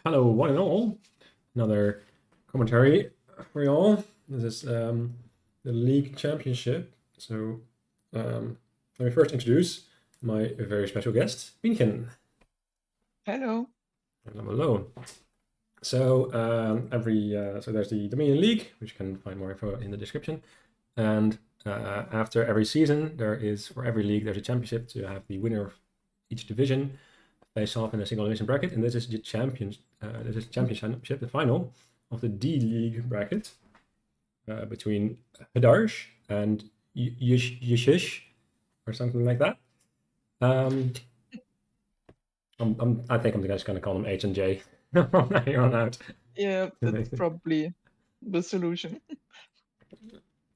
Hello, one and all. Another commentary for y'all. This is the league championship. So let me first introduce my very special guest, Bienchen. Hello. And I'm alone. So so there's the Dominion League, which you can find more info in the description. And after every season, for every league there's a championship to have the winner of each division face off in a single elimination bracket, and this is the championship, the final of the D League bracket between hdarj and Jshs or something like that. I think I'm just going to call them H and J from here on out. Yeah, that's probably the solution.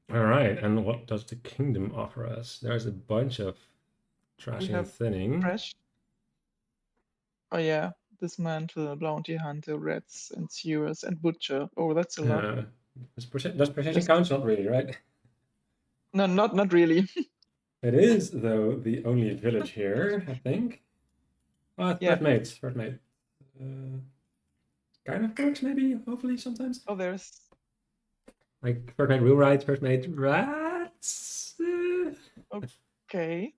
All right, and what does the kingdom offer us? There's a bunch of We trashing and have thinning. Fresh. Oh yeah, Dismantle, Bounty Hunter, Rats, and Sewers, and Butcher. Oh, that's a lot. Does precision Just count? Not really, right? no, not really. It is, though, the only village here, I think. Yeah. First mate. Uh, kind of works, maybe, hopefully, sometimes. Oh, there's Like, first mate real rights, first mate rats. okay.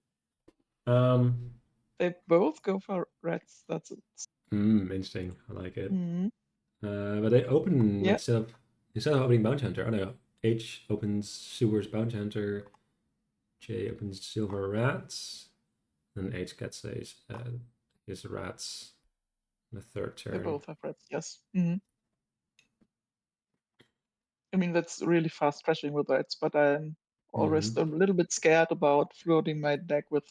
Um, They both go for Rats. That's it. interesting. I like it. Mm. But they open, like, Yeah. instead of opening Bounty Hunter, oh no, H opens Sewers Bounty Hunter, J opens Silver Rats, and H gets his rats in the third They turn. both have Rats. Yes. I mean, that's really fast crashing with Rats, but I'm always a little bit scared about floating my deck with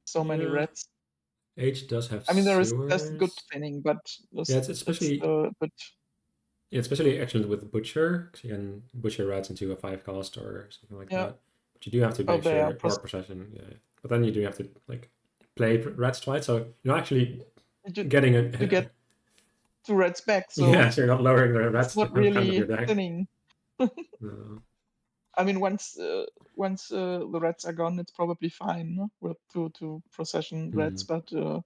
so many Yeah, Rats. H does have I mean, there's good sewers. thinning, but Yeah, it's still a bit. yeah, especially excellent with Butcher, because you can Butcher rats into a 5 cost or something like Yeah. that. But you do have to Oh, make they are sure, or possession, yeah. But then you do have to like play rats twice, so you're actually you, getting you a get two Rats back, so yeah, so you're not lowering the it's rats not count of your really deck. thinning. No. I mean, once the Rats are gone, it's probably fine, no? With two procession Rats, Hmm. but you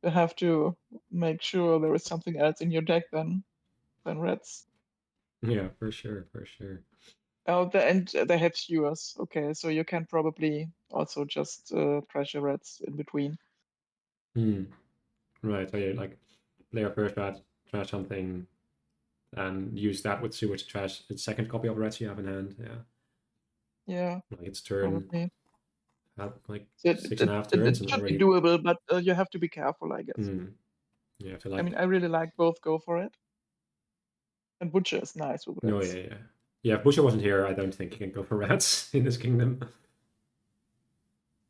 have to make sure there is something else in your deck than Rats. Yeah, for sure, for sure. Oh, and they have skewers. Okay, so you can probably also just trash your Rats in between. Hmm. Right, so you like play your first rat, trash something, and use that with sewer to trash its second copy of rats you have in hand. Yeah, Yeah, like its turn probably. had like So six and a half it turns and should be already. doable, but you have to be careful, I guess. Hmm. You have to I like. mean, I really like both Go For It, and Butcher is nice with No, yeah, Rats. yeah. Yeah, if Busher wasn't here, I don't think you can go for rats in this kingdom.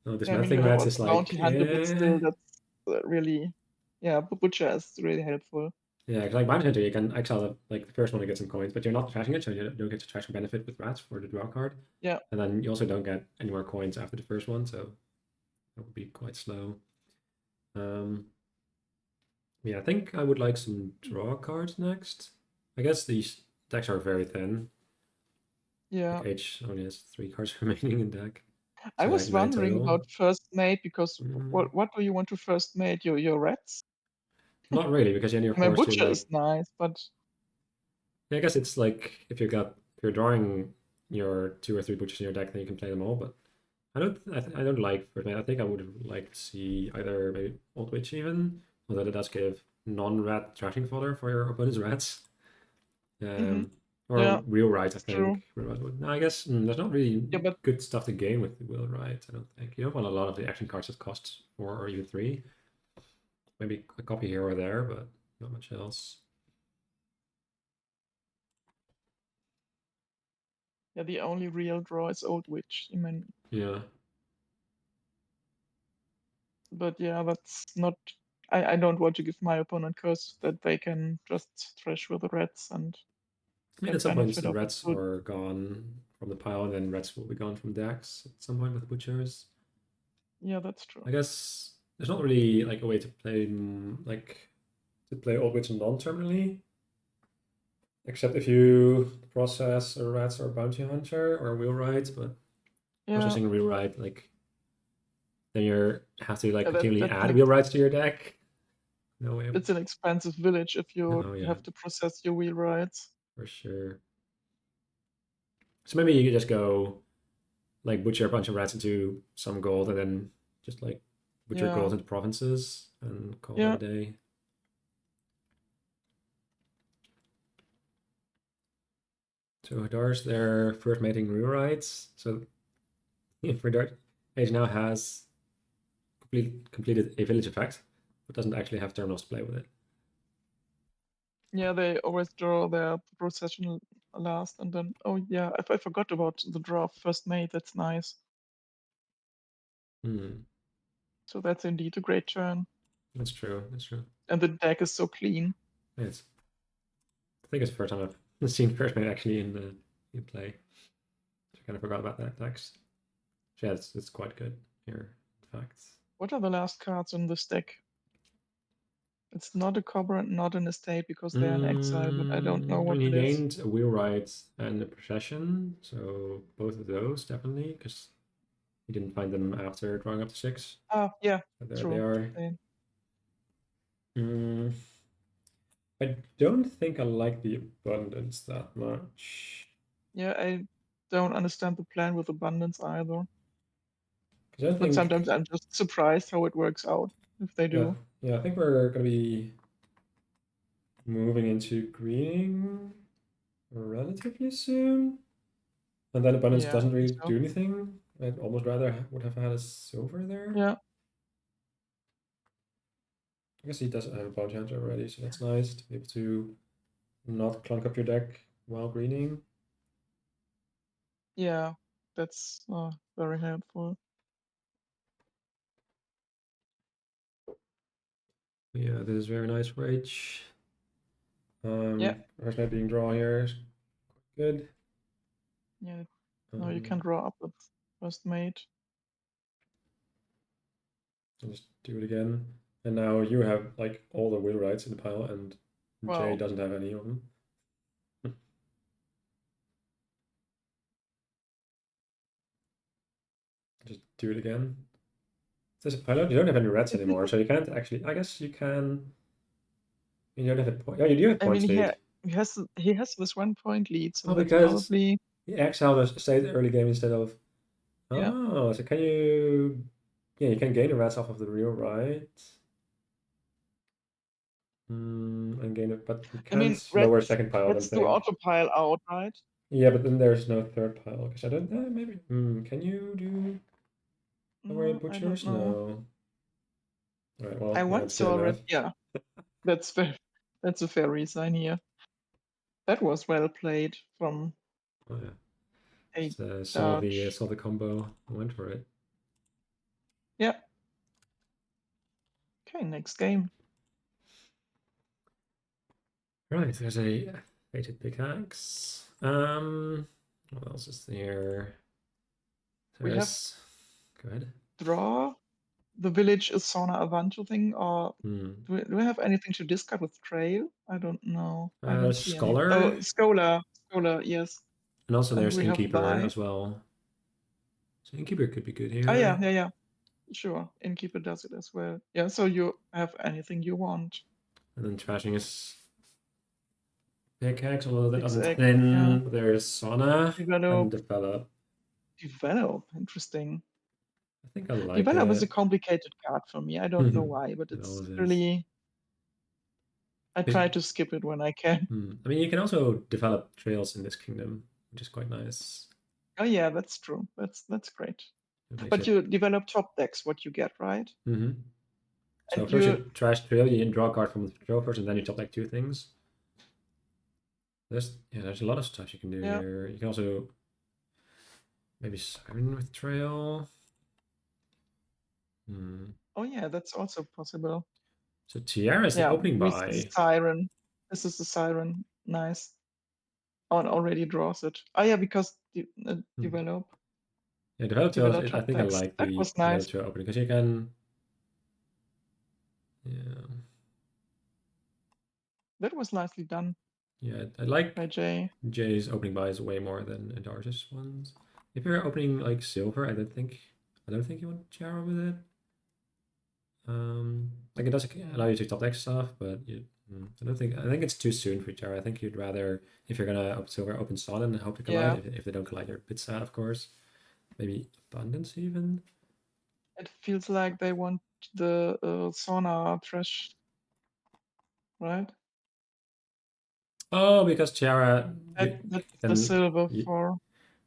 No, Yeah, I mean, you dismantling have rats also is like, Bounty Hunter, but still, that's really, yeah, Butcher is really helpful. yeah, because like Bounty Hunter, you can exile like the first one to get some coins, but you're not trashing it, so you don't get to trash benefit with rats for the draw card. Yeah, And then you also don't get any more coins after the first one, so that would be quite slow. Um, yeah, I think I would like some draw cards next. I guess these decks are very thin. yeah. Like H only has 3 cards remaining in deck, I so was like 9 wondering total. about first mate because Mm, what do you want to first mate? Your Rats? not really, because then you're I mean, forced to Butcher like. is nice, but Yeah, I guess it's like if you're drawing your 2 or 3 butchers in your deck, then you can play them all. But I don't like first mate. I think I would like to see either maybe Old Witch even, although that does give non-rat trashing fodder for your opponent's rats. hmm Or yeah, Wheel Right, I it's true. think. No, I guess there's not really Yeah, but good stuff to gain with the Wheel Right. I don't think you don't want a lot of the action cards that cost 4 or even 3. Maybe a copy here or there, but not much else. yeah, the only real draw is Old Witch. I mean, Yeah. but yeah, that's not. I don't want to give my opponent curse that they can just trash with the Rats and I mean, get at some point, benefit the of it. rats So are gone from the pile, and then rats will be gone from decks at some point with butchers. yeah, that's true. I guess there's not really like a way to play Old Witch non-terminally, except if you process a rats or bounty hunter or wheelwright. But Yeah, processing a wheelwright, like then you have to like yeah, continually that add makes wheelwrights to your deck. No way. It's an expensive village if you Oh yeah, have to process your wheelwrights. for sure. So maybe you could just go like butcher a bunch of rats into some gold and then just like butcher Yeah, gold into provinces and call that yeah, a day. So hdarj their first mating rewrites. So for hdarj, Age now has completed a village effect, but doesn't actually have terminals to play with it. yeah. They always draw their procession last, and then oh yeah, I forgot about the draw of first mate. That's nice. Hmm, So that's indeed a great turn, that's true. That's true. and the deck is so clean. It's, I think it's the first time I've seen first mate actually in play. So I kind of forgot about that text. So yeah, it's quite good here. In fact, What are the last cards in this deck? It's not a cobra and not an estate because they're in exile, but I don't know I what mean, he it is. gained a wheelwright and a procession, so both of those definitely, because he didn't find them after drawing up to 6. Ah, yeah, But there they true. are. They, Mm, I don't think I like the abundance that much. yeah, I don't understand the plan with abundance either. Because I But think, sometimes I'm just surprised how it works out if they yeah, do. yeah, I think we're gonna be moving into greening relatively soon. And then abundance Yeah, I doesn't think really so. do anything. I'd almost rather would have had a silver there. Yeah, I guess he doesn't have a bounty hunter already, so that's nice to be able to not clunk up your deck while greening. yeah, that's very helpful. Yeah, this is very nice for H. Yeah, First night being draw here is good. yeah. No, you can Um, draw up with first mate. I'll just do it again. And now you have like all the wheelwrights in the pile, and Jay Wow. doesn't have any of them. Just do it again. There's a pilot. You don't have any rats anymore, so you can't actually. I guess you can. You don't have a point. Oh, you do have I mean, points lead. he has this 1 point lead, so Oh, that's because probably he exiled a state early game instead of. yeah, Oh, so can you? Yeah, you can gain the rats off of the real right. And gain it, but you I mean, can't lower a second pile, I don't reds do think. autopile out, right? Yeah, but then there's no third pile because I don't. Maybe. Can you do lower No, I don't butchers? know. No. All right. I Well, yeah, once it's good saw red. enough. Yeah, that's fair. That's a fair resign here. That was well played from Oh yeah. a Saw Dutch. the combo. I went for it. Yeah. Okay, next game. Right. There's a fated pickaxe. What else is there? We have There's. Go ahead. draw. The village is Sauna Avanto thing, or Hmm. do we have anything to discard with trail? I don't know. I don't see any. Oh, Scholar, Scholar, yes. and also And there's we have Innkeeper buy. as well. So Innkeeper could be good Oh yeah, here. yeah, yeah. Sure. Innkeeper does it as well. Yeah, so you have anything you want. And then trashing is pickaxe a little bit Six on egg, yeah. thin. There's Sauna and Develop. Develop. Develop. Interesting. I think I like Develop is a it. complicated card for me. I don't know why, but It it's always is. really I try to skip it when I can. I mean, you can also develop trails in this kingdom, which is quite nice. Oh yeah, that's true. That's great. It makes But it. you develop top decks, what you get, right? hmm So And first you you trash trail, you draw a card from the trail first, and then you top like two things. There's a lot of stuff you can do yeah. here. You can also maybe siren with trail. Oh yeah, that's also possible. So Tiara is the Yeah, opening we see buy. Siren. This is the Siren. Nice. Oh, and already draws it. Oh yeah, because Hmm. develop Yeah, develop trail. develop I top think I decks. like That the was develop nice. trail opening because you can. Yeah, That was nicely done yeah. I like by Jay. Jay's opening buys way more than hdarj's ones. If you're opening like silver, I don't think you want Tiara with it. Like it does allow you to top deck stuff, but I don't think. I think it's too soon for Jara. I think you'd rather, if you're gonna silver open Son and hope to collide. Yeah, If they don't collide, you're a bit sad, of course. Maybe Abundance even. it feels like they want the sauna trash, right? Oh, because Tiara, That's the then silver for.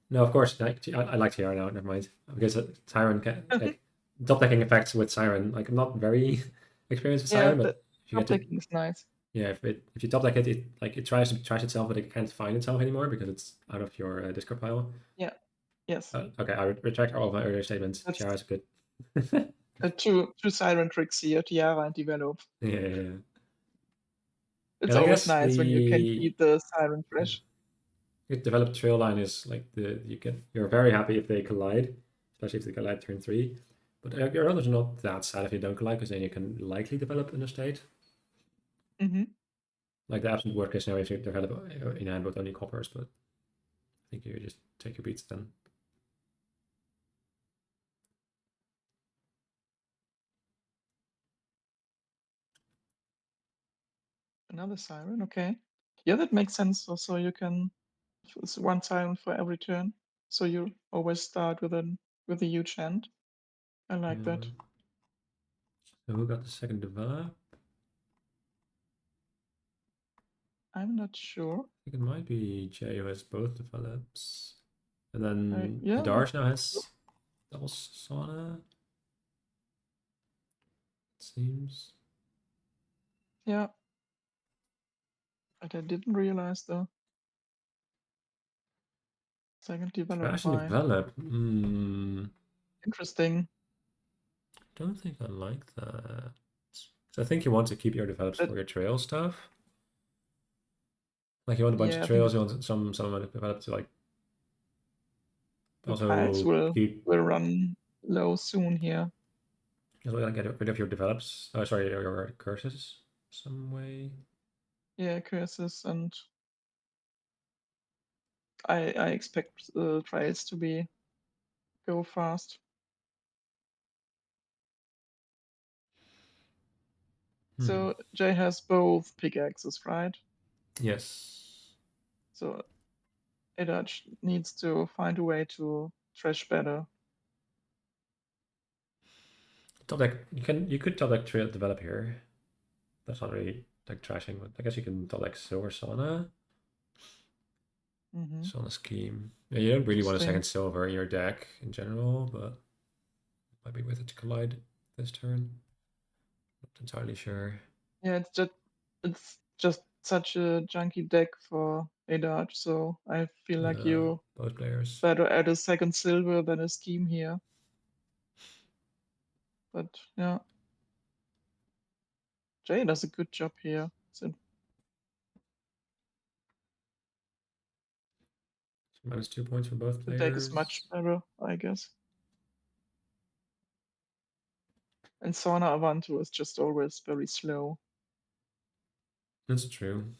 no, of course. I like Tiara now. Never mind. Because Siren can like top decking effects with Siren. Like I'm not very experienced with Yeah, Siren, the but if you top get to decking is nice. yeah, if you top deck it, it tries to trash itself, but it can't find itself anymore because it's out of your discard pile. Yeah, yes. Okay, I retract all of my earlier statements. That's Tiara is good. two siren tricks here, Tiara and Develop. Yeah. It's And I always guess nice when you can the keep the siren fresh. developed trail line is like you're very happy if they collide, especially if they collide turn 3. But your others are not that sad if you don't collide because then you can likely develop in a state. Mm-hmm. Like the absolute worst case scenario is you develop in hand with only coppers, but I think you just take your beats then. Another siren, okay. Yeah, that makes sense. Also, you can it's one siren for every turn, so you always start with a huge hand. I like that. Yeah. So who got the second develop? I'm not sure. I think it might be Jay who has both develops. And then Yeah, hdarj now has double sauna, it seems. yeah. But I didn't realize the second develop Trash and by. develop. Interesting. Don't think I like that. So I think you want to keep your develops That for your trail stuff. Like you want a bunch of yeah, I think trails, you want some develop to like the tiles also keep will run low soon here. like get rid of your develops. Oh, sorry, your curses some way. Yeah, curses, and I expect trials to be go fast. Hmm. So Jay has both pickaxes, right? Yes. So hdarj needs to find a way to trash better. Top deck. You could top deck trail develop here. That's not really like trashing, but I guess you can top deck silver sauna. Mm-hmm. Sauna scheme. Yeah, you don't really want a Interesting. second silver in your deck in general, but it might be worth it to collide this turn. Not entirely sure. Yeah, it's just such a junky deck for hdarj, so I feel like Yeah, you both players. better add a second silver than a scheme here. But yeah, Jay does a good job here. So So -2 points for both the deck is players. much better, I guess. And Sauna Avanto is just always very slow. That's true.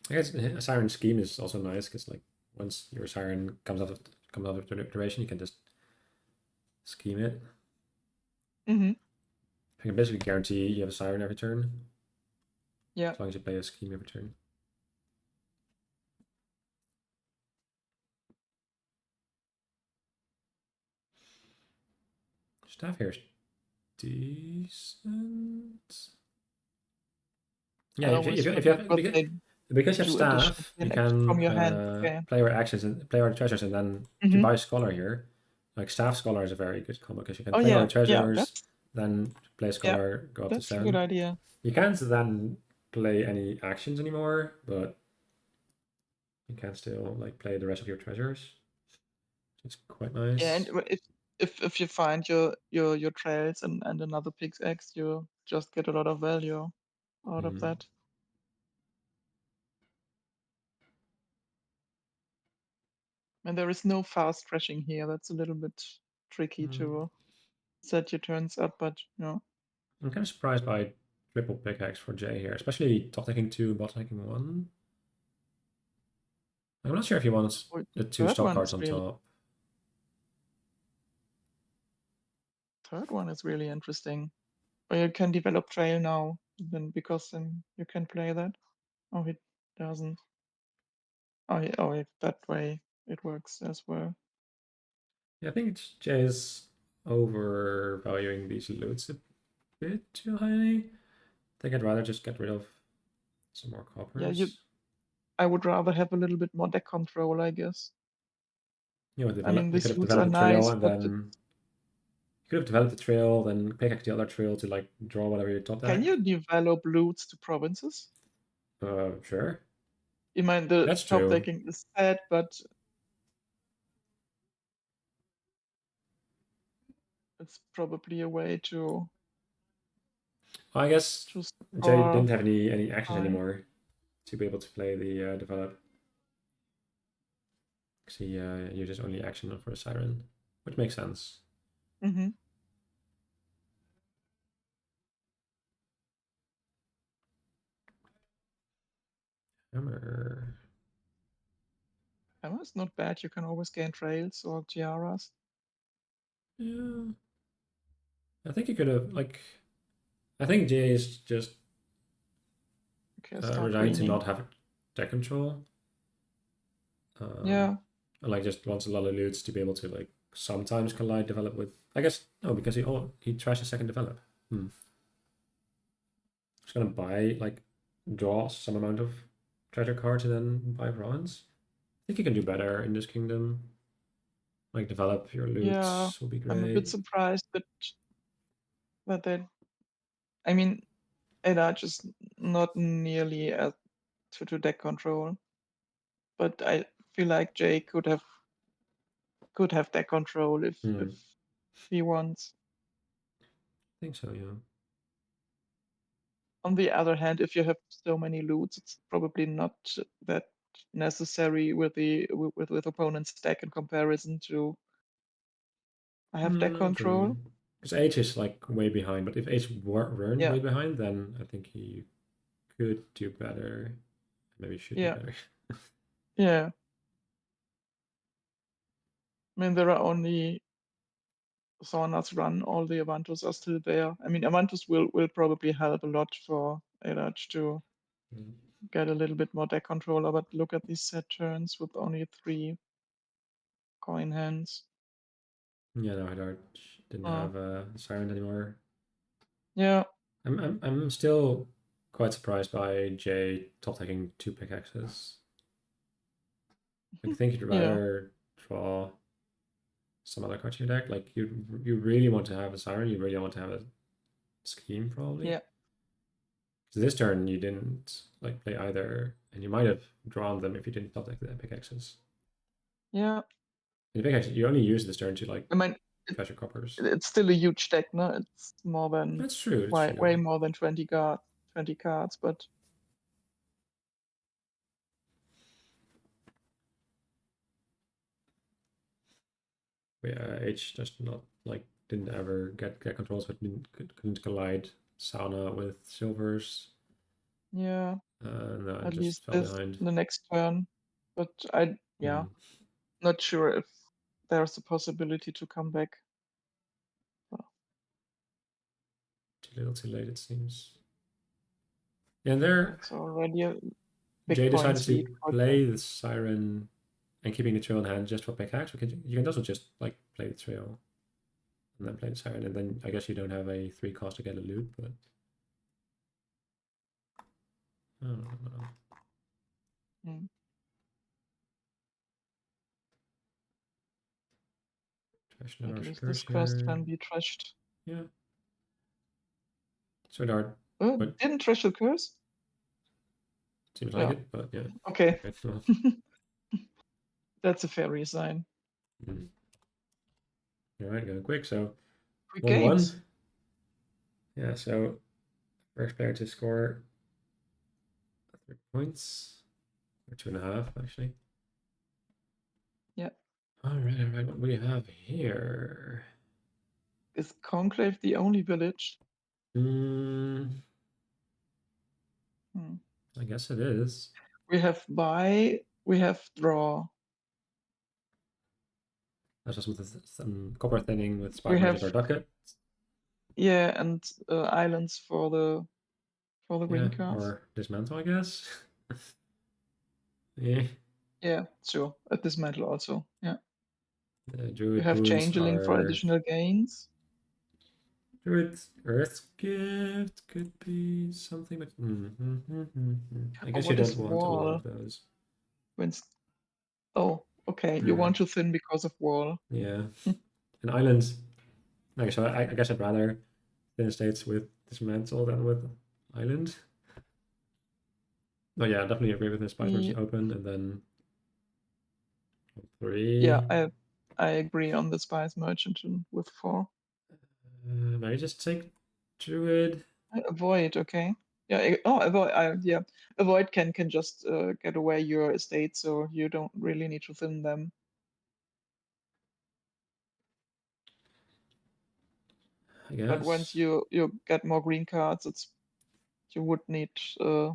I guess a siren scheme is also nice because like once your siren comes out of duration, you can just scheme it. Mm-hmm. I can basically guarantee you have a siren every turn Yeah. as long as you play a scheme every turn. Staff here is decent. Yeah, I always forget what they because you have do additional staff, you from can your hand. Okay. play your actions and play your treasures, and then if you Mm-hmm. buy scholar here, like staff scholar is a very good combo because you can Oh play all yeah, your yeah. treasures, That's then play yeah, scholar, go up to that's a good 7. idea. You can't then play any actions anymore, but you can still like play the rest of your treasures. It's quite Yeah, nice. and if you find your trails and another pickaxe, you just get a lot of value out of Mm. that. And there is no fast crashing here. That's a little bit tricky Mm. to set your turns up, but I'm kind of surprised by triple pickaxe for Jay here, especially top decking 2, bottom decking 1. I'm not sure if he wants or the the 2 third stop one cards is on really top. third one is really interesting. Or you can develop trail now, then because then you can play that. Oh, it doesn't. Oh, that way it works as well. Yeah, I think Jay is overvaluing these loots a bit too highly. I think I'd rather just get rid of some more Yeah, coppers. I would rather have a little bit more deck control, I guess. You know, I mean, you could these have loots developed are a trail nice, and but then you could have developed a trail, then pickaxe the other trail to like draw whatever you top can deck. you develop loots to provinces? Sure. I mean, the That's top true. decking is sad, but it's probably a way I guess to Jay score didn't have any actions high. anymore to be able to play the develop. Because he uses only action for the siren, which makes sense. Mm-hmm. Hammer. Hammer is not bad. You can always gain trails or tiaras. Yeah. I think you could have like. I think Jay is just Okay, start resigned to greening. not have deck control. Yeah, Like just wants a lot of loots to be able to like sometimes collide develop with. I guess no, because he tries a second develop. Just gonna buy like draw some amount of treasure cards and then buy bronze. I think you can do better in this kingdom. Like develop your yeah. loots will be I'm a bit great. surprised that they. I mean, hdarj is not nearly as to deck control, but I feel like Jay could have deck control if I he wants. think so, yeah. On the other hand, if you have so many loots, it's probably not that necessary with opponent's deck in comparison to I have deck True. control. Because H is like way behind, but if H weren't Yeah, way behind, then I think he could do better. Maybe should do yeah, better. yeah. I mean, there are only Saunas run. All the Avantus are still there. I mean, Avantus will probably help a lot for hdarj to Mm. get a little bit more deck controller. But look at these set turns with only 3 coin hands. Yeah, no, hdarj didn't Uh, have Siren anymore. yeah, I'm still quite surprised by Jay top taking 2 pickaxes. Like, I think you'd yeah, rather draw some other cards in your deck. Like, you really want to have a Siren, you really want to have a scheme, probably. yeah, So this turn you didn't like play either, and you might have drawn them if you didn't top deck the pickaxes. yeah. And the pickaxe you only use this turn to like I mean, treasure coppers. it's still a huge deck, no? It's more than That's true. That's way true. more than 20 cards, but But yeah, H just not like didn't ever get controls, but couldn't collide Sauna with silvers. yeah, No, and at just least fell this behind. the next turn. But yeah, Hmm. not sure if there's a possibility to come back. So, Too little, too late, it seems. Yeah, and there it's already a big Jay decided points lead to for Jay. play the Siren and keeping the trail in hand just for pickaxe. You can also just like play the trail and then play the Siren, and then I guess you don't have a 3 cost to get a loot, but I don't know. Mm. Trash At Navar's least curse this quest here. can be trashed. Yeah. So hard, Oh, but didn't trash the curse? seems like Yeah, it, but yeah. okay. Okay, well, That's a fair resign. mm. All right, going quick. So Quick 1-1. games. Yeah, so first player to score 3 points, or 2.5 actually. Yeah. All right. What do we have here? Is Conclave the only village? Hmm, Hmm. I guess it is. We have buy, we have draw, That's just with some copper thinning with we spark magic have or ducat. Yeah, and islands for the green Yeah, cards. or dismantle, I guess. Yeah. Yeah, sure. Dismantle also. Yeah. You Druid have boons changeling for are additional gains. Druid Earth Gift could be something, but I Oh, guess you what don't is want a lot wall? of those. When's Oh, okay. You Yeah, want to thin because of wall. yeah. And islands. Okay, so I guess I'd rather thin states with dismantle than with island. But yeah, I definitely agree with the spice merchant open, and then Yeah, 3. I agree on the spice merchant with 4. Maybe just take Druid. Avoid, okay. Yeah, oh, avoid. Yeah, avoid can just get away your estate, so you don't really need to thin them. I But once guess. you get more green cards, you would need Yeah.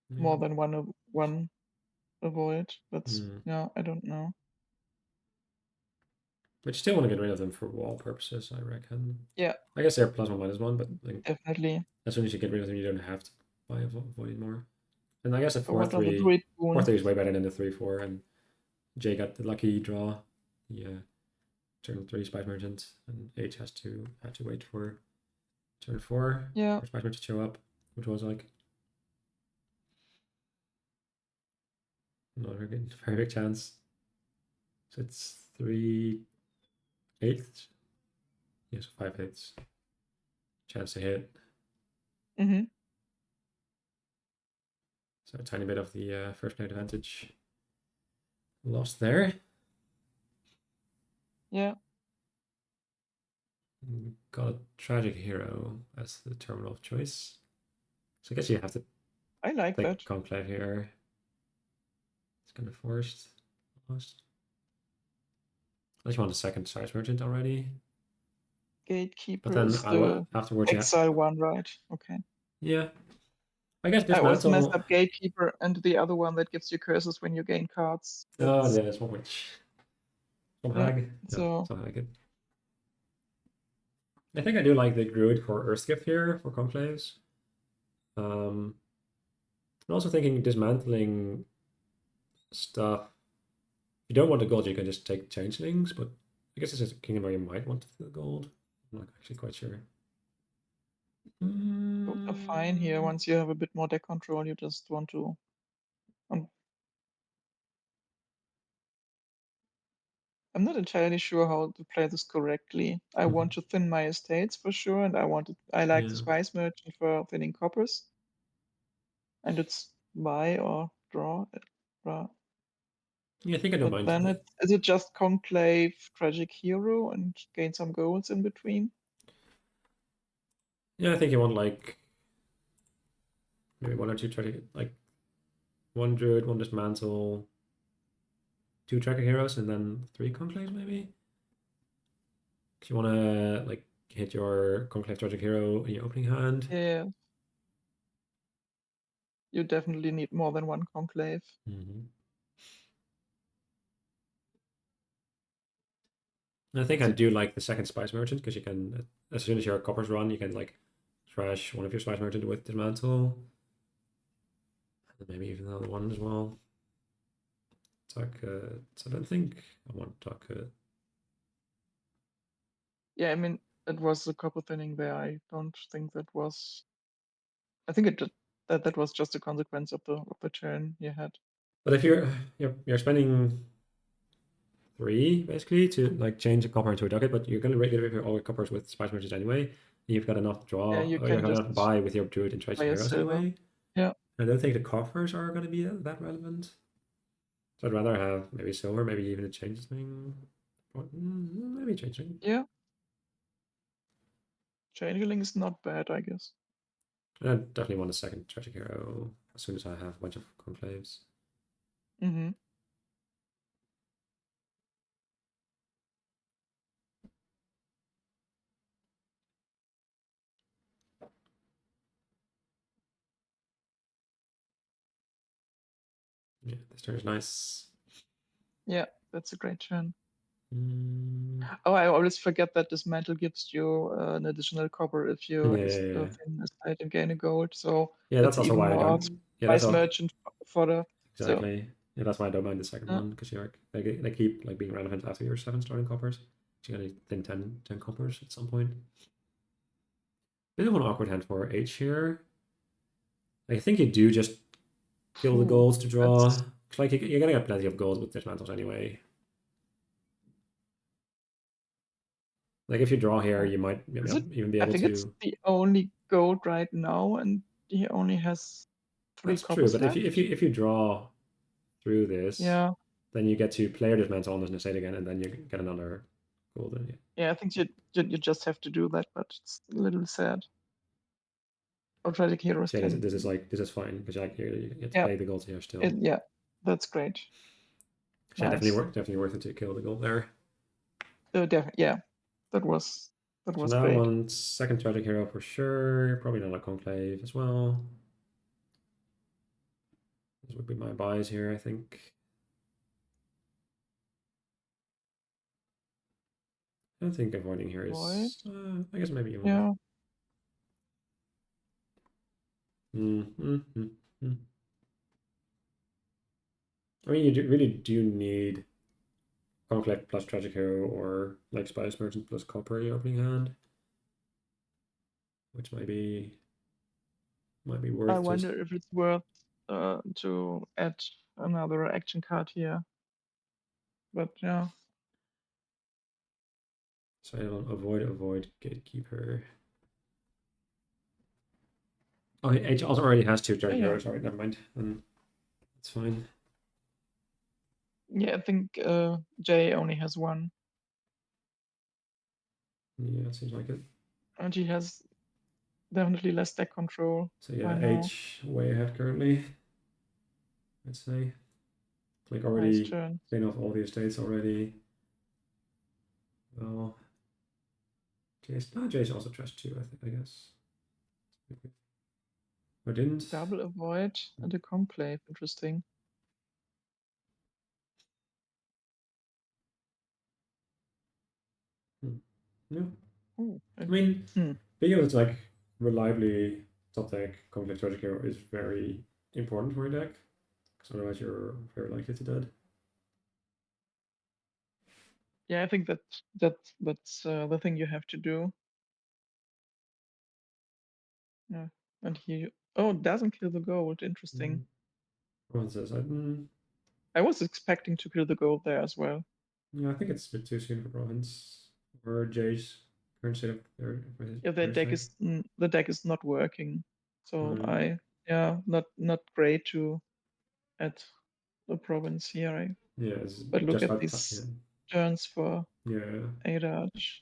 more than one avoid. That's Hmm. yeah, I don't know. But you still want to get rid of them for wall purposes, I reckon. Yeah, I guess they're plus one minus one, but like, definitely. as soon as you get rid of them, you don't have to buy a void anymore. And I guess a So 4 what are the 3, druid 4 boons? 3 is way better than the 3 4. And Jay got the lucky draw. Yeah, turn 3 Spice Merchant, and H had to wait for turn 4 Yeah. for Spice Merchant to show up, which was like not a very big chance. So it's 3/8. Yes, 5/8 chance to hit. Mm-hmm. So a tiny bit of the first play advantage lost there. Yeah, Got a tragic hero as the terminal of choice. So I guess you have to I like that. take Conclave here. It's kind of forced almost. Unless you want a second size merchant already. But Gatekeeper then is the afterwards you have, exile one, right? Okay. yeah. I guess I always mess dismantle. up Gatekeeper and the other one that gives you curses when you gain cards. Oh, That's yeah, it's one which some yeah. hag. No, So something like it. I think I do like the Druid for Earthgift here for Conclaves. I'm also thinking dismantling stuff. If you don't want the gold, you can just take changelings, but I guess this is a kingdom where you might want the gold. I'm not actually quite sure. both are fine here. Once you have a bit more deck control, you just want to. Um, I'm not entirely sure how to play this correctly. I want to thin my estates for sure, and I like the Yeah. spice merchant for thinning coppers, and it's buy or draw. Yeah, I think I don't But mind. then is it just conclave tragic hero and gain some golds in between? Yeah, I think you want like maybe one or two tragic, like one druid, one dismantle, two tracker heroes, and then three conclaves maybe. If you want to like hit your conclave tragic hero in your opening hand. Yeah, you definitely need more than one conclave. Mm-hmm. I think I So, do like the second spice merchant because you can, as soon as your coppers run, you can like trash one of your spice merchant with dismantle, and maybe even the other one as well. Tuck. So I don't think I want Tuck. yeah, I mean, it was a couple thinning there. I don't think that was. I think that was just a consequence of the turn you had. But if you're spending 3 basically to like change a copper into a ducat, but you're gonna get rid of all your coppers with spice merchants anyway. You've got enough Yeah, draw, you or you've can got just enough buy with your druid and tragic play a heroes silver. anyway. Yeah, I don't think the coffers are gonna be that relevant. So I'd rather have maybe silver, maybe even a changeling. Maybe changeling. yeah. Changeling is not bad, I guess. And I definitely want a second tragic hero as soon as I have a bunch of conclaves. Mm-hmm. Yeah, this turn is nice. Yeah, that's a great turn. Mm, Oh, I always forget that this mantle gives you an additional copper if you yeah, is yeah, yeah. thin aside and gain a gold. So Yeah, that's that's also even why I more don't. Yeah, that's price all merchant for the. So exactly. Yeah, that's why I don't mind the second one because you're like they keep like being relevant after your 7 starting coppers. So you gotta think 10 coppers at some point. Bit of an awkward hand for H here. I think you do just kill the phew, golds to draw. that's It's like you're gonna get plenty of golds with dismantles anyway. Like if you draw here, oh, you might is it? even be I able think it's to. the only gold right now, and he only has three That's true, coppers but left. if you draw through this, Yeah, then you get to player dismantle on this Nasade again, and then you get another golden. Yeah. yeah. I think you just have to do that, but it's a little sad. Or tragic heroes So yeah, can. this is fine because like you get to Yeah, play the golds here still. yeah. That's great. Yeah, Nice. definitely worth it to kill the gold there. Yeah, that was So now great. on second tragic hero for sure. Probably not a conclave as well. These would be my buys here, I think. I don't think avoiding here Void. is. I guess maybe even. Yeah, Mm, mm, mm, mm. I mean, really do need Conclave plus Tragic Hero or like Spice Merchant plus Copper in your opening hand, which might be I worth just. wonder if it's worth to add another action card here. But yeah, So avoid Gatekeeper. Oh, H also already has 2 yeah, Tragic yeah. Heroes. Alright, never mind. Then it's fine. Yeah, I think Jay only has one, Yeah, it seems like it. and he has definitely less deck control So by yeah, now. H way ahead currently. I'd say. Like Nice already turn. paying off all the estates already. Well, Jace also trust 2, I think. I guess. Or didn't. Double avoid and a conclave. Interesting. Hmm. Yeah. Ooh, I mean, hmm. being able to like reliably top deck Conflict Tragic Hero is very important for your deck, because otherwise you're very likely to dead. Yeah, I think that's the thing you have to do. Yeah, and he doesn't kill the gold. Interesting. What says I? I was expecting to kill the gold there as well. Yeah, I think it's a bit too soon for Province or Jay's current state of Yeah, their state. the deck is not working. So Right. not great to add the province here. Yeah, it's But look just at about these yeah. turns for Yeah. hdarj.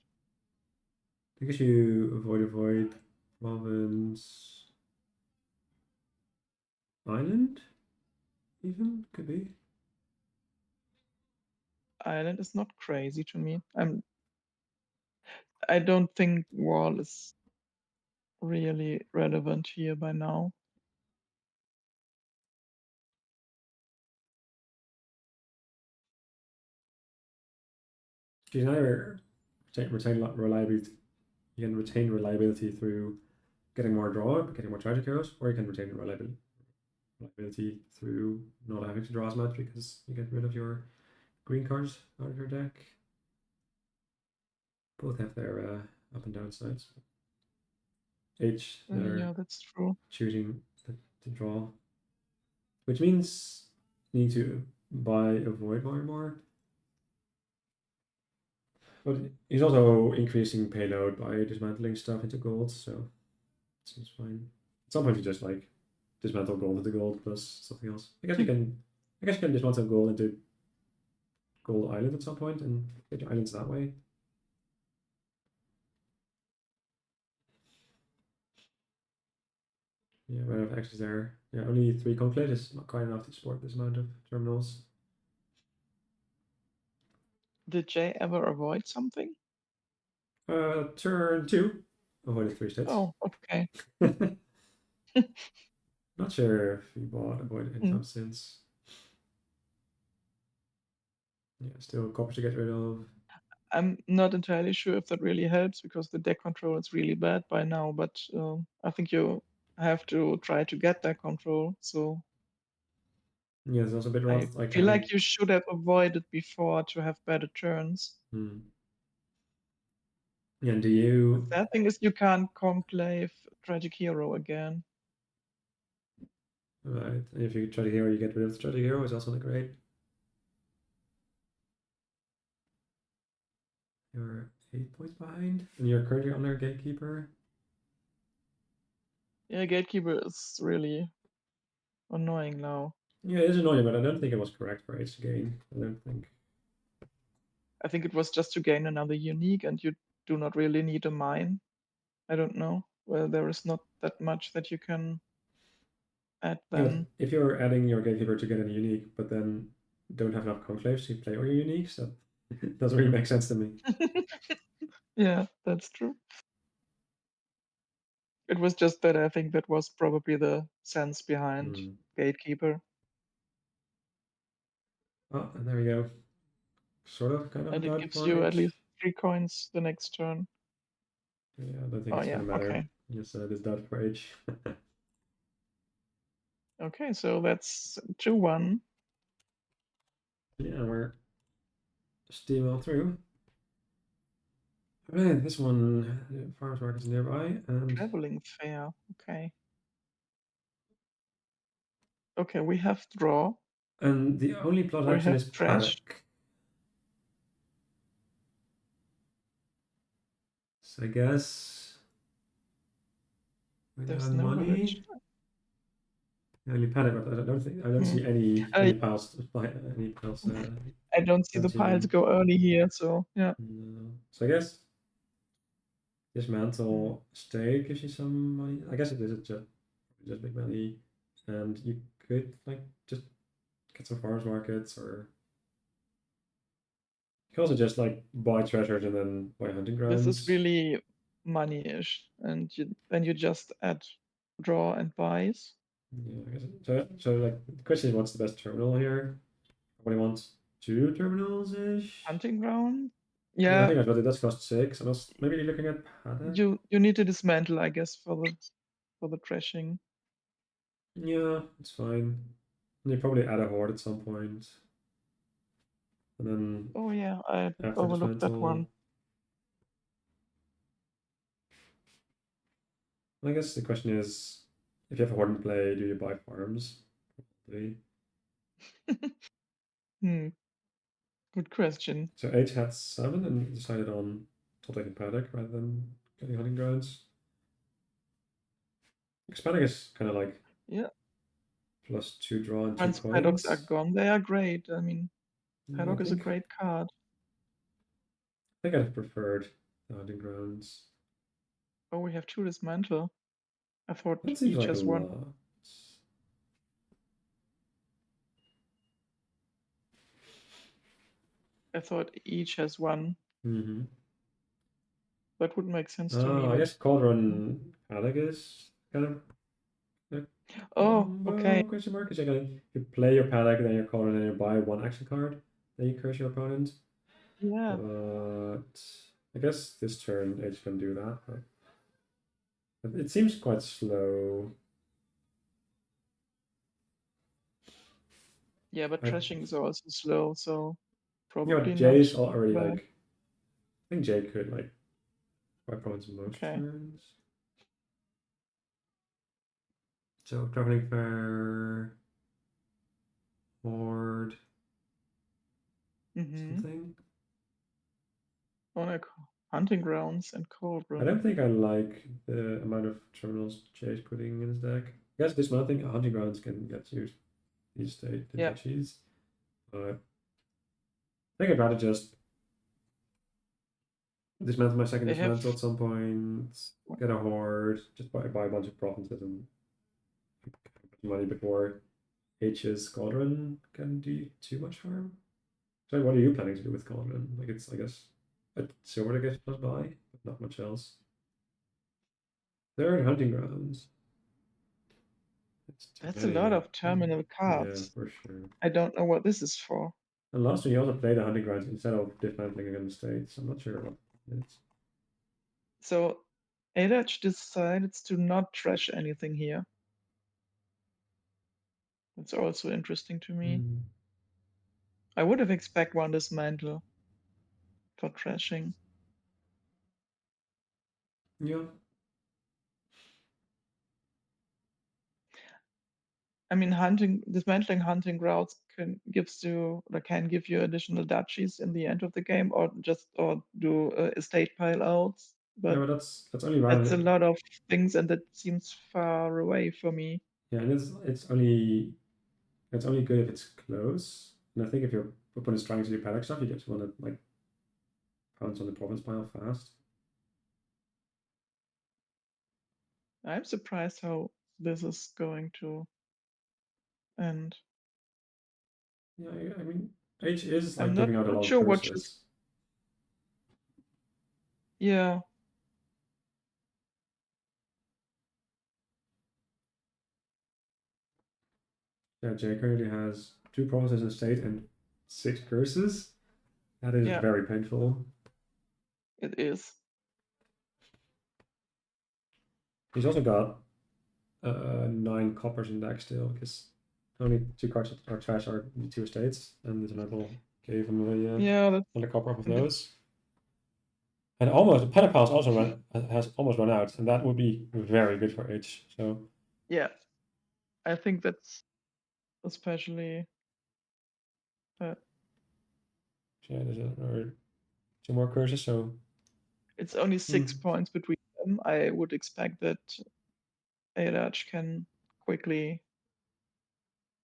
I guess you avoid Province Island, even could be. Island is not crazy to me. I don't think wall is really relevant here by now. You can either retain reliability. You can retain reliability through getting more draw, getting more tragic heroes, or you can retain reliability through not having to draw as much because you get rid of your green cards out of your deck. Both have their up and down sides. They're Yeah, that's true. choosing to draw, which means need to buy avoid more and more. But he's also increasing payload by dismantling stuff into gold, so it seems fine. At some point, you just like dismantle gold into gold plus something else. I guess you can dismantle gold into gold island at some point and get your islands that way. Yeah, right of X is there. Yeah, only 3 conclave is not quite enough to support this amount of terminals. Did Jay ever avoid something? Turn 2. Avoided 3 states. Oh, okay. Not sure if he bought avoided Hmm. anytime since. Yeah, still copies to get rid of. I'm not entirely sure if that really helps because the deck control is really bad by now, but I think you have to try to get deck control. So Yeah, it's also a bit I rough, like feel having. like you should have avoided before to have better turns. Yeah, do The you? sad thing is you can't conclave Tragic Hero again. Right, and if you try to hero, you get rid of the strategy hero. Is also not great. You're 8 points behind, and you're currently under gatekeeper. Yeah, Gatekeeper is really annoying now. Yeah, it is annoying, but I don't think it was correct for H to gain. I don't think. I think it was just to gain another unique, and you do not really need a mine. I don't know. Well, there is not that much that you can add Yeah, but then. if you're adding your gatekeeper to get a unique, but then don't have enough conclaves to play all your uniques, that doesn't really make sense to me. Yeah, that's true. It was just that I think that was probably the sense behind Hmm. Gatekeeper. Oh, and there we go. Sort of, kind of a And it dud gives for you at least H. 3 coins the next turn. Yeah, I don't think Oh it's yeah, gonna matter. okay. Just this dud for H. Okay, so that's 2-1. Yeah, we're steaming through. Right, this one, farmers market is nearby, Traveling fair. Okay. Okay, we have draw. and the only plot We action have is trash. paddock. So I guess There's without no village. money, the only paddock. But I don't Hmm. see Uh, any piles, any piles. I don't see Don't the see piles them. go early here, so yeah. No. So I guess Hmm. dismantle stake gives you some money. I guess it is just big money, and you could like just get some farmers markets, or you can also just like buy treasures and then buy hunting This is grounds. really money-ish, and then you just add draw and buys. Yeah, I guess so. Like the question is, what's the best terminal here? Everybody wants 2 terminals ish. Hunting ground. Yeah, I Yeah, think that's cost 6. And also maybe looking at paddock. you need to dismantle, I guess, for the trashing. Yeah, it's fine. And you probably add a horde at some point, and then Oh yeah, I after overlooked that dismantle. one. I guess the question is, if you have a horde in play, do you buy farms? Probably. Hmm, good question. So H had 7 and decided on taking paddock rather than getting hunting grounds. Because paddock is kind of like Yeah, +2 draw and 2 once paddocks are coins. gone, they are great. I mean, Yeah, paddock is a great card. I think I'd have preferred the hunting grounds. Oh, we have two dismantle. I thought That seems each like a has one. lot. I thought each has one. Mm-hmm. That would make sense to me, Oh, I but guess Cauldron paddock is kind of a oh, okay. combo question mark. Because you play your paddock, then your Cauldron, then you buy one action card, then you curse your opponent. Yeah, But I guess this turn H can do that. But it seems quite slow. yeah, but I trashing is also slow, so Yeah, probably but not Jay's already bad. like. I think Jay could like wipe points most Okay. turns. So traveling fair, horde, Mm-hmm. something. On like hunting grounds and I cauldron. don't think I like the amount of terminals Jay's putting in his deck. I guess dismounting hunting grounds can get you these state the Yeah, duchies. But I think I'd rather just dismantle my second they have dismantle at some point, get a horde, just buy a bunch of provinces and money before H's Squadron can do too much harm. So what are you planning to do with Cauldron? Like it's I guess a silver to get close by, but not much else. Third hunting grounds. It's too that's a lot many. of terminal Yeah, cards. for sure. I don't know what this is for. And last one, he also played the hunting grounds instead of dismantling against the states. I'm not sure what it is. So hdarj decided to not trash anything here. That's also interesting to me. Mm. I would have expected one dismantle for trashing. Yeah. I mean, dismantling hunting grounds can give you additional duchies in the end of the game, or do estate pile outs. Yeah, But but that's only that's a random. lot of things, and that seems far away for me. Yeah, and it's only good if it's close. And I think if your opponent's trying to do paddock stuff, you just want to like pounce on the province pile fast. I'm surprised how this is going to end. Yeah, I mean, H is I'm like not giving out a not lot of sure what is. curses. Yeah, Yeah, J currently has 2 provinces in state and 6 curses. That is yeah, very painful. it is. He's also got 9 coppers in deck still, because only 2 cards are trash are the 2 estates, and the metal gave him Yeah, another copper off of but those. And almost Pedipals also has almost run out, and that would be very good for H. So yeah, I think that's especially. Uh, yeah, there's 2 more curses. So it's only 6 points between them. I would expect that hdarj can quickly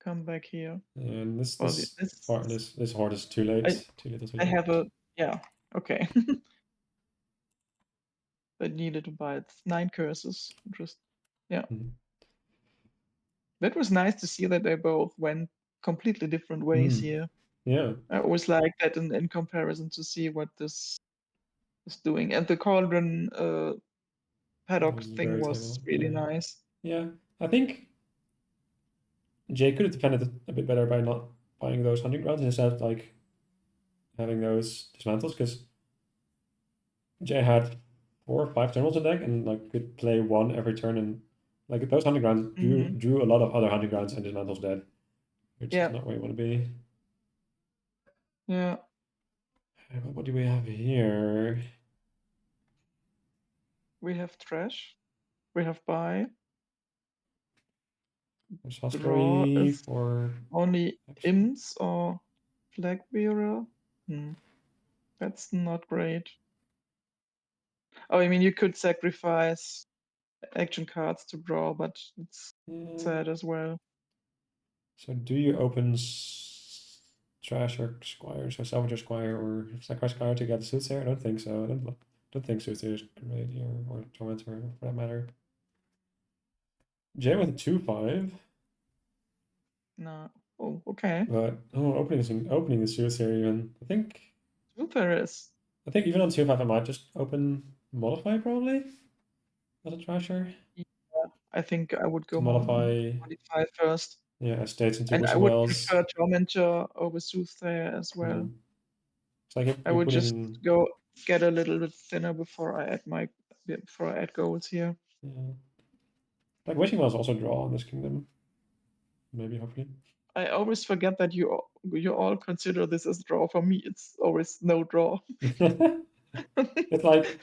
come back here. and this Well, this far this horde is too I late. Too little, too I late. have yeah, okay. I needed to buy it. 9 curses. Just yeah. Mm. That was nice to see that they both went completely different ways Mm. here. Yeah, I always like that in comparison to see what this is doing. And the cauldron that paddock was thing very was table. really nice. Yeah. I think Jay could have defended it a bit better by not buying those hunting grounds instead of like having those dismantles, because Jay had 4 or 5 generals in deck and like could play one every turn, and like those hunting grounds Hmm. drew a lot of other hunting grounds and dismantles dead, which is Yeah, not where you want to be. yeah. What do we have here? We have trash. We have buy. There's Draw Huskary is for only action. imps or flag bearer. Hmm. That's not great. Oh, I mean, you could sacrifice action cards to draw, but it's Yeah. sad as well. So do you open Trash or Squire, so Salvage or Squire or Sacrifice Squire to get the Soothsayer? I don't think so. I don't think Soothsayer is great here, or Tormentor for that matter. Jay with a 2/5, No. Oh, okay. but opening the Soothsayer even. Super is. I think even on 2/5 I might just open Modify probably as a Trasher Yeah, I think I would to go modify, modify first. yeah, Estates into And I would Whistlewells. prefer Tormentor over Soothsayer as well. Mm. It's like I you would put just in, go get a little bit thinner before I add goals here. yeah. Like Wishing Wells also draw on this kingdom, maybe hopefully. I always forget that you all consider this as draw. For me, it's always no draw. It's like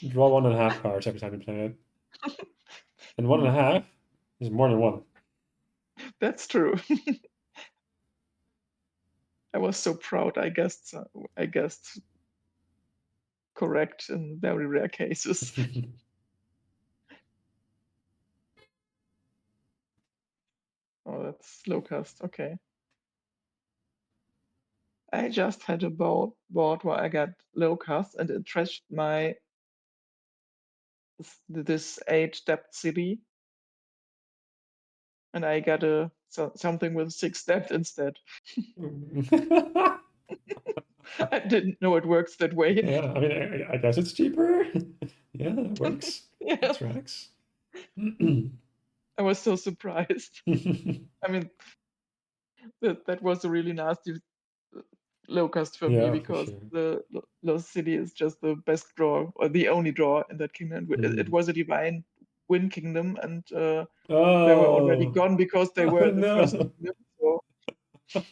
draw 1.5 cards every time you play it, and 1.5 is more than one. That's true. I was so proud. I guessed correct in very rare cases. Oh, that's low cast. Okay. I just had a board where I got low cast and it trashed this 8 depth city, and I got something with 6 depth instead. I didn't know it works that way. Yeah, I mean, I guess it's cheaper. Yeah, that works. That Yeah, tracks. I was so surprised. I mean, that was a really nasty low cost for me Yeah, for because sure. the Lost City is just the best draw or the only draw in that kingdom. It Mm. was a divine win kingdom, and they were already Oh, gone because they oh were the first no. kingdom. So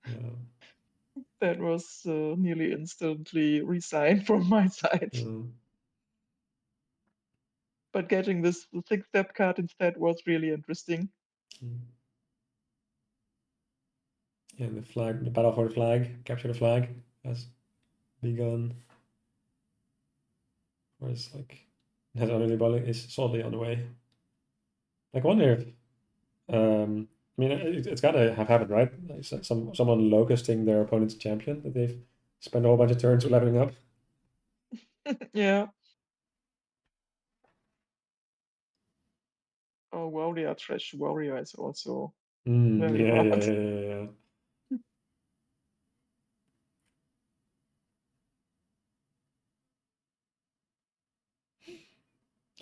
Yeah. that was nearly instantly resigned from my side. Mm. But getting this six-step card instead was really interesting. Mm. And the flag, the battle for the flag, capture the flag has begun. Or it's like has only bowling is solidly on the way. Like, I wonder if I mean it's gotta have happened, right? Like someone locusting their opponent's champion that they've spent a whole bunch of turns leveling up. Yeah. Oh, Warrior, Trash Warrior is also very Yeah, hard. yeah, yeah, yeah, yeah.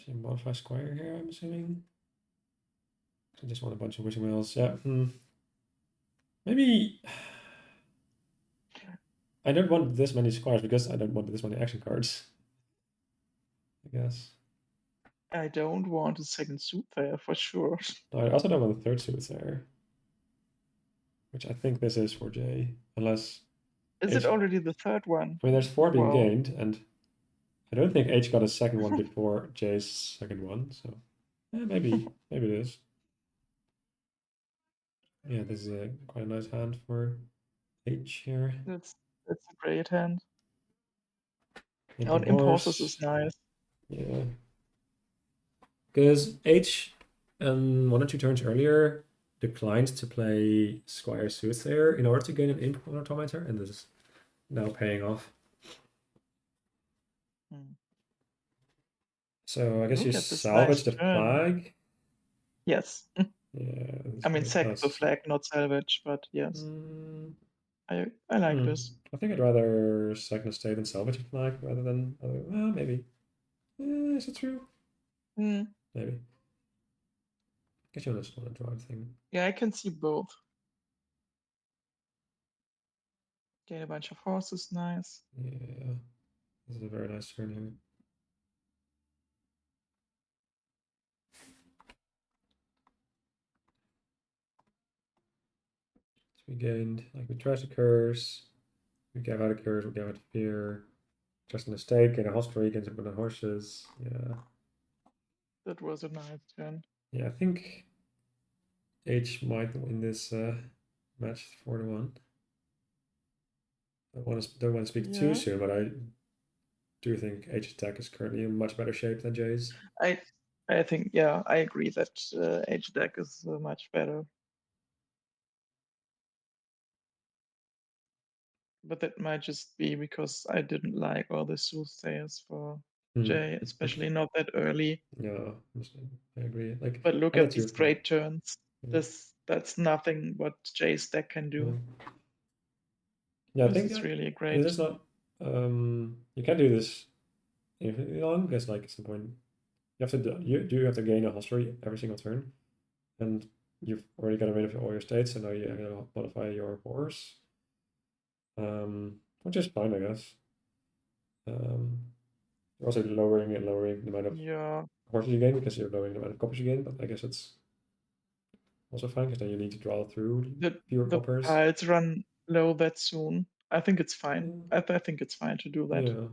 So modify square here, I'm assuming. I just want a bunch of wishing wells. Yeah. Maybe I don't want this many squares because I don't want this many action cards. I guess. I don't want a second suit there for sure. I also don't want the third suit there, which I think this is for J, unless Is it H. already the third one? I mean, there's four being Wow. gained, and I don't think H got a second one before J's second one, so maybe it is. Yeah, this is quite a nice hand for H here. That's a great hand. Oh, Hinting and Impulses horse. is nice. Yeah. Because H, 1 or 2 turns earlier, declined to play Squire Soothsayer in order to gain an imp on Automata, and this is now paying off. Hmm. So I guess you Look at this nice salvage the turn. flag. Yes. Yeah, that's I mean, great. sack the Nice. flag, not salvage, but yes. Mm, I like this. I think I'd rather second estate than salvage a flag rather than well, maybe. Is it true? Hmm. Maybe. Guess you just want to draw a thing. Yeah, I can see both. Gain a bunch of horses, nice. Yeah, this is a very nice turn here. So we gained, like, we trashed a curse, we gave out a curse, we gave out fear, just an estate, gain a hospital, gain some good horses. Yeah. That was a nice turn. Yeah, I think H might win this match 4-1. Don't want to speak too Yeah. soon, but I do think H's deck is currently in much better shape than J's. I I think, yeah, I agree that H deck is much better. But that might just be because I didn't like all the soothsayers for J, especially not that early. Yeah, I agree. Like, But look other at two these things. great turns. Yeah, That's nothing what J's deck can yeah. do. Yeah, I This think is really a this great is not. You can't do this infinitely long because, like, at some point you have to you have to gain a hospital every single turn, and you've already got rid of all your states, so now you have to modify your horse, which is fine, I guess. You're also lowering the amount of yeah. horses you gain because you're lowering the amount of coppers you gain, but I guess it's also fine because then you need to draw through fewer The coppers. piles run low that soon. I think it's fine. Yeah, I think it's fine to do that. yeah.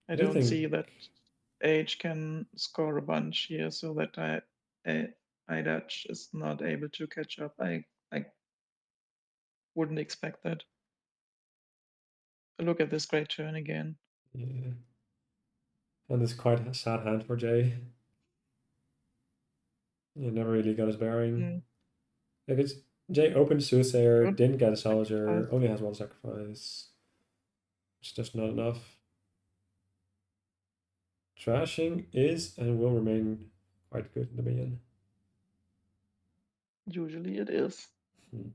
I I do don't think see that H can score a bunch here so that hdarj is not able to catch up. I wouldn't expect that. Look at this great turn again. yeah. And it's quite a sad hand for Jay. He never really got his bearing. Mm, Like, it's Jay opened Soothsayer, good didn't get a sacrifice. Salvager, only has one sacrifice. It's just not enough. Trashing is and will remain quite good in the minion. Usually it is. Hmm.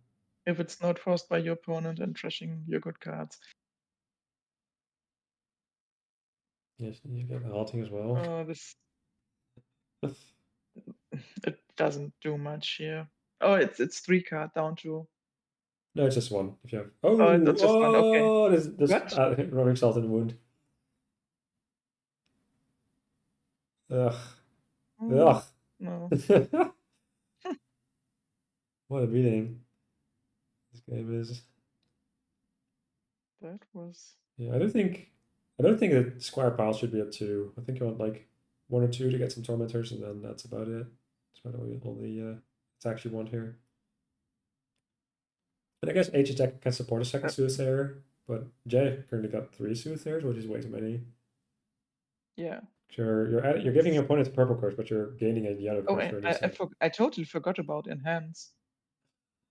If it's not forced by your opponent and trashing your good cards. Yes, you get the halting as well. This it doesn't do much here. Oh, it's 3 card down to No, it's just one. If you have Oh, that's just one. Okay. this What? rubbing salt in the wound. Ugh. Mm, Ugh. no, What a beating this game is. that was. Yeah, I don't think that square piles should be at two. I think you want like one or two to get some tormentors, and then that's about it. That's about all the attacks you want here. And I guess H attack can support a second Uh, soothsayer, but J currently got three soothsayers, which is way too many. yeah. Sure, you're giving your It's. opponent a purple curse, but you're gaining a yellow Oh, curse for a new set. I totally forgot about enhance.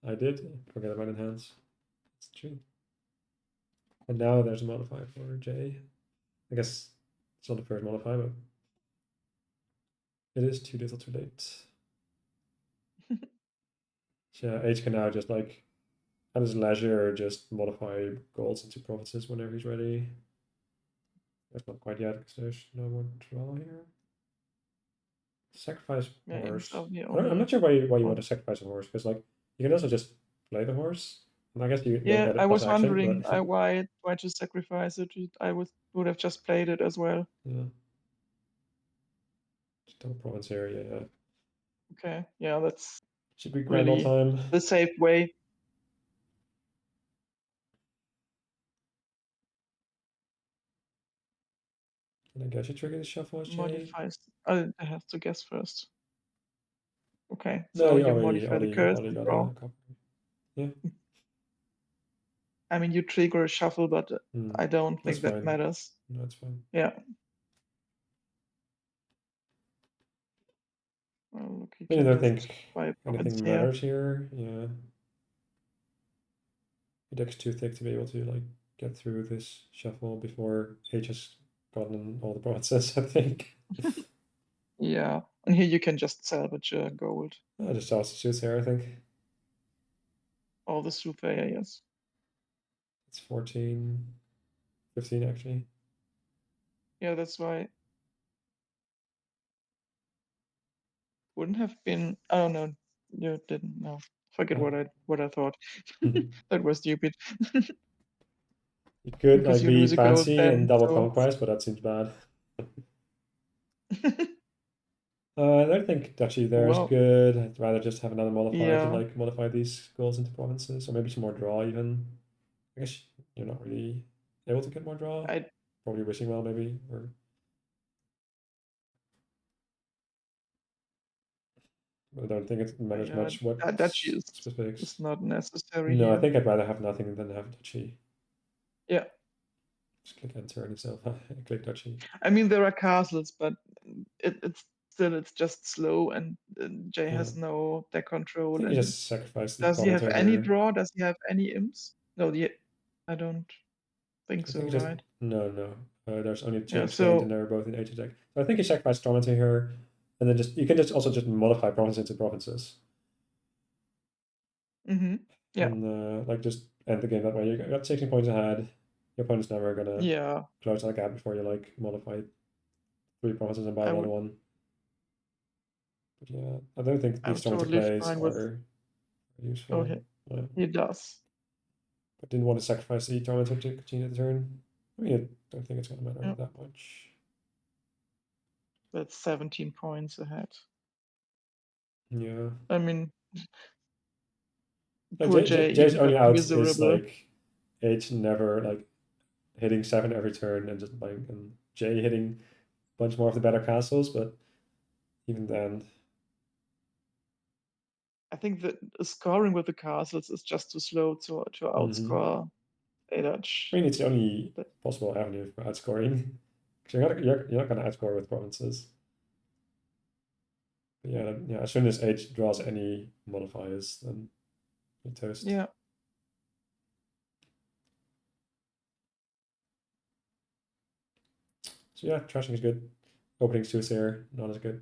I did forget about enhance. It's true. And now there's a modify for J. I guess it's not the first modify, but it is too little too late. So yeah, H can now just like at his leisure just modify golds into provinces whenever he's ready. That's not quite yet because there's no more draw here. Sacrifice Yeah, imps horse. are the I'm only not sure why you want one. to sacrifice a horse because like you can also just play the horse. And I guess you don't Yeah, get I it plus was action, wondering but why to sacrifice it. I would have just played it as well. yeah, just double province here. Yeah, Okay, yeah, that's should be grand all really time. the safe way. And I guess you trigger the shuffle as J. Modifies. I have to guess first. Okay, No, so you you modify the curse already and got draw. a copy. Yeah, I mean, you trigger a shuffle, but I don't that's think that fine. matters. No, that's fine. Yeah. Well, look, you I mean, can I don't just think buy a province anything here. matters here. Yeah, your deck's too thick to be able to like get through this shuffle before H has gotten all the provinces. I think. Yeah, and here you can just salvage gold. I just saw suits here. I think All the Superior, yes. it's 14, 15 actually. Yeah, that's why wouldn't have been. Oh no, you didn't. No, forget Uh, what I thought. you That was stupid. could Because like you be lose a gold fancy and then. double So conquest, but that seems bad. I don't think duchy there is well, good. I'd rather just have another modifier to yeah. like modify these goals into provinces, or maybe some more draw even. I guess you're not really able to get more draw. I Probably wishing well maybe, or I don't think it matters yeah. much what That is specifics. not necessary No, I here. think I'd rather have nothing than have duchy. Yeah, Just click enter and itself. Click duchy. I mean there are castles, but it's just slow, and Jay Yeah. has no deck I control. think you And just sacrifice the does he have provincer any here. draw? Does he have any imps? No, I don't think I so, think you just right? no. There's only two Yeah. imps gained, and So. they're both in H deck. So I think you sacrifice provincer here, and then just you can just also just modify province into provinces, Mm-hmm. Yeah. and like just end the game that way. You got 16 points ahead. Your opponent's never gonna Yeah. close that gap before you like modify three provinces and buy I another would. one. But yeah, I don't think these I'm tormented totally plays fine with. are Oh, useful. Yeah. he does. But didn't want to sacrifice the tormentor to continue the turn. I mean, I don't think it's gonna matter Yeah. that much. That's 17 points ahead. Yeah. I mean, Like poor Jay, Jay's he got only out is miserable. like H never like hitting seven every turn and just like and Jay hitting a bunch more of the better castles, but even then, I think that scoring with the castles is just too slow to outscore I hdarj. mean it's the only But possible avenue for outscoring. Because you're not gonna outscore with provinces. But yeah. As soon as H draws any modifiers, then you toast. yeah. So yeah, trashing is good. Opening soothsayer not as good.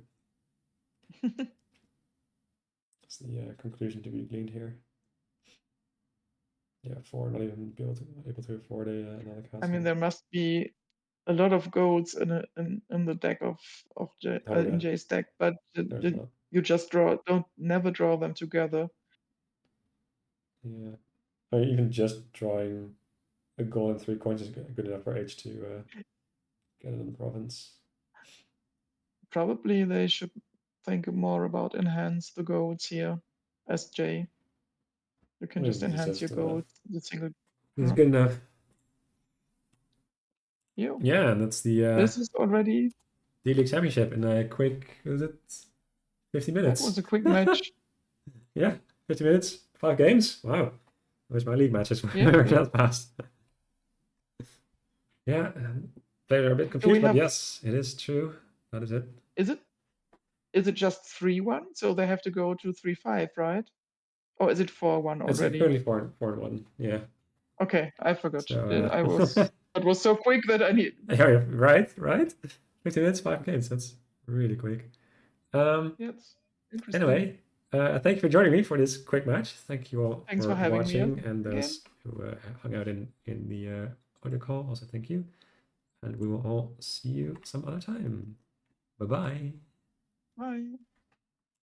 That's the conclusion to be gleaned here. Yeah, four not even able to afford another I mean, castle. there must be a lot of golds in the deck of Oh yeah, in Jay's deck, but there's a lot. you just don't never draw them together. Yeah. Or even just drawing a goal and 3 coins is good enough for H to get it in the province. Probably they should think more about enhance the goals here as J. You can I just think it's enhance your just goals the single it's drop. good enough. Yeah, Yeah, and that's the this is already, D-League Championship in a quick, was it 50 that was minutes? a quick match. Yeah, 50 minutes, 5 games. Wow. I wish my league matches Yeah, were yeah. that fast. Yeah, players are a bit Do we confused, but have, yes, it is true. That is it. is it just 3-1? So they have to go to 3-5, right? Or is it 4-1 It's already? currently 4-1. Yeah. Okay, I forgot. So It was so quick that I need. yeah, right, right. 50 minutes, 5 games. That's really quick. Yeah, it's interesting. Anyway, thank you for joining me for this quick match. Thank you all Thanks for for having me watching, and again. those who hung out in the audio call. Also, thank you, and we will all see you some other time. Bye bye. Bye.